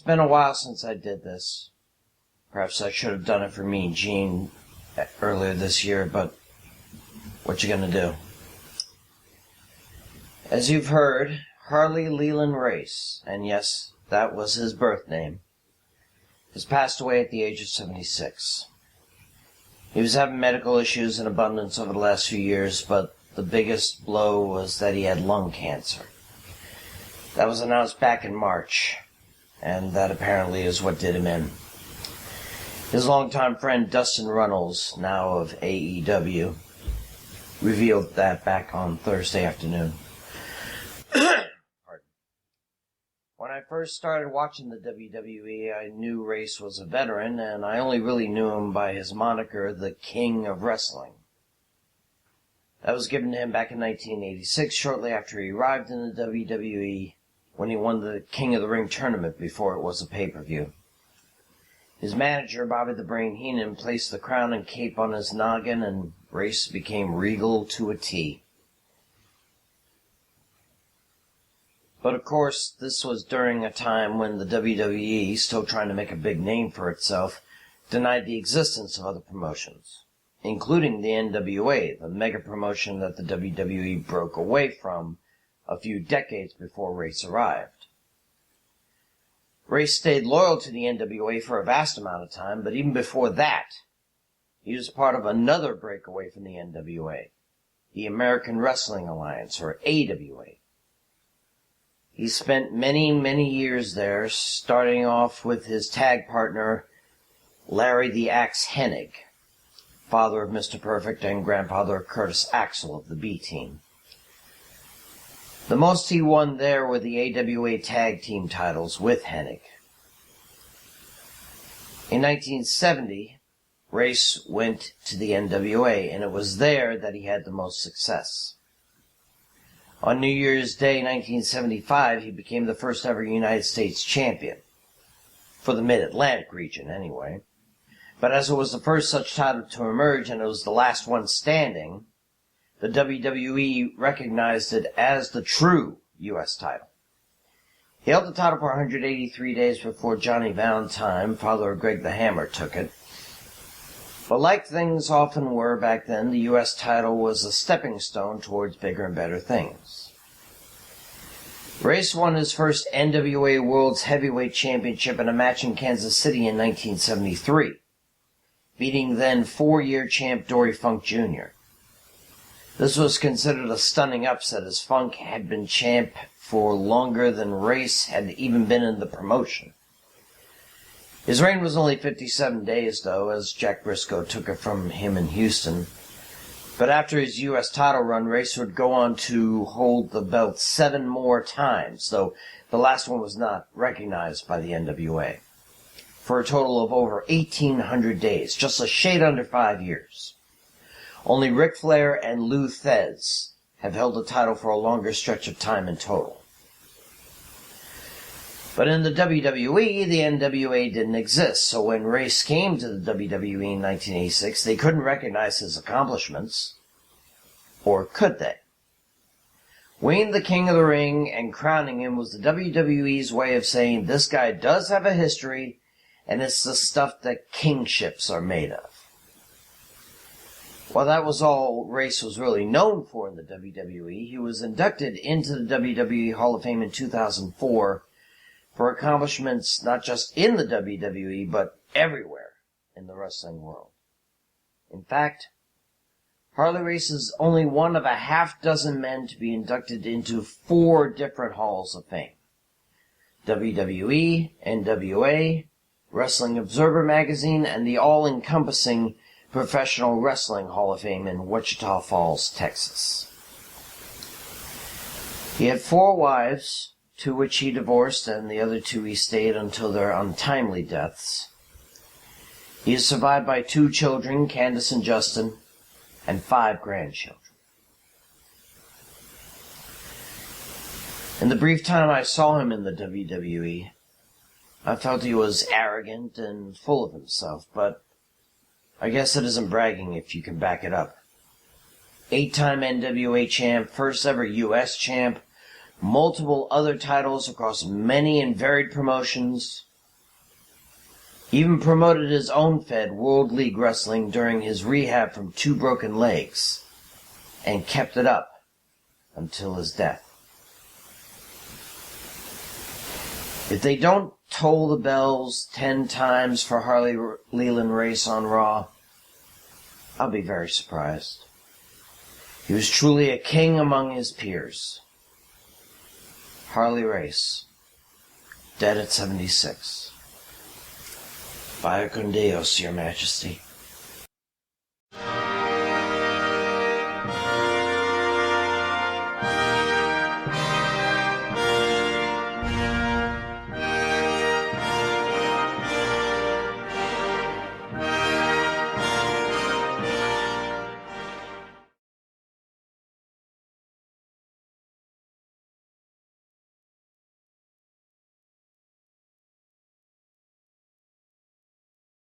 It's been a while since I did this. Perhaps I should have done it for Mean Gene earlier this year, but what you gonna do? As you've heard, Harley Race, and yes, that was his birth name, has passed away at the age of 76. He was having medical issues in abundance over the last few years, but the biggest blow was that he had lung cancer. That was announced back in March, and that apparently is what did him in. His longtime friend Dustin Runnels, now of AEW, revealed that back on Thursday afternoon. When I first started watching the WWE, I knew Race was a veteran, and I only really knew him by his moniker, the King of Wrestling. That was given to him back in 1986, shortly after he arrived in the WWE, when he won the King of the Ring tournament before it was a pay-per-view. His manager, Bobby the Brain Heenan, placed the crown and cape on his noggin, and Race became regal to a T. But of course, this was during a time when the WWE, still trying to make a big name for itself, denied the existence of other promotions, including the NWA, the mega promotion that the WWE broke away from a few decades before Race arrived. Race stayed loyal to the NWA for a vast amount of time, but even before that, he was part of another breakaway from the NWA, the American Wrestling Alliance, or AWA. He spent many, many years there, starting off with his tag partner, Larry the Axe Hennig, father of Mr. Perfect and grandfather of Curtis Axel of the B-Team. The most he won there were the AWA Tag Team titles with Hennig. In 1970, Race went to the NWA, and it was there that he had the most success. On New Year's Day 1975, he became the first ever United States champion. For the Mid-Atlantic region, anyway. But as it was the first such title to emerge, and it was the last one standing, the WWE recognized it as the true U.S. title. He held the title for 183 days before Johnny Valentine, father of Greg the Hammer, took it. But like things often were back then, the U.S. title was a stepping stone towards bigger and better things. Race won his first NWA World's Heavyweight Championship in a match in Kansas City in 1973, beating then four-year champ Dory Funk Jr. This was considered a stunning upset, as Funk had been champ for longer than Race had even been in the promotion. His reign was only 57 days, though, as Jack Briscoe took it from him in Houston. But after his U.S. title run, Race would go on to hold the belt 7 more times, though the last one was not recognized by the NWA, for a total of over 1,800 days, just a shade under 5 years. Only Ric Flair and Lou Thez have held the title for a longer stretch of time in total. But in the WWE, the NWA didn't exist, so when Race came to the WWE in 1986, they couldn't recognize his accomplishments. Or could they? Winning the King of the Ring and crowning him was the WWE's way of saying this guy does have a history, and it's the stuff that kingships are made of. While that was all Race was really known for in the WWE, he was inducted into the WWE Hall of Fame in 2004 for accomplishments not just in the WWE, but everywhere in the wrestling world. In fact, Harley Race is only one of a half-dozen men to be inducted into 4 different Halls of Fame: WWE, NWA, Wrestling Observer Magazine, and the all-encompassing Professional Wrestling Hall of Fame in Wichita Falls, Texas. He had 4 wives, 2 which he divorced, and the other 2 he stayed until their untimely deaths. He is survived by 2 children, Candace and Justin, and 5 grandchildren. In the brief time I saw him in the WWE, I felt he was arrogant and full of himself, but I guess it isn't bragging if you can back it up. 8-time NWA champ, first ever U.S. champ, multiple other titles across many and varied promotions, Even promoted his own Fed, World League Wrestling, during his rehab from 2 broken legs, and kept it up until his death. If they don't toll the bells 10 times for Harley Race on Raw, I'll be very surprised. He was truly a king among his peers. Harley Race, dead at 76. Vaya con Dios, Your Majesty.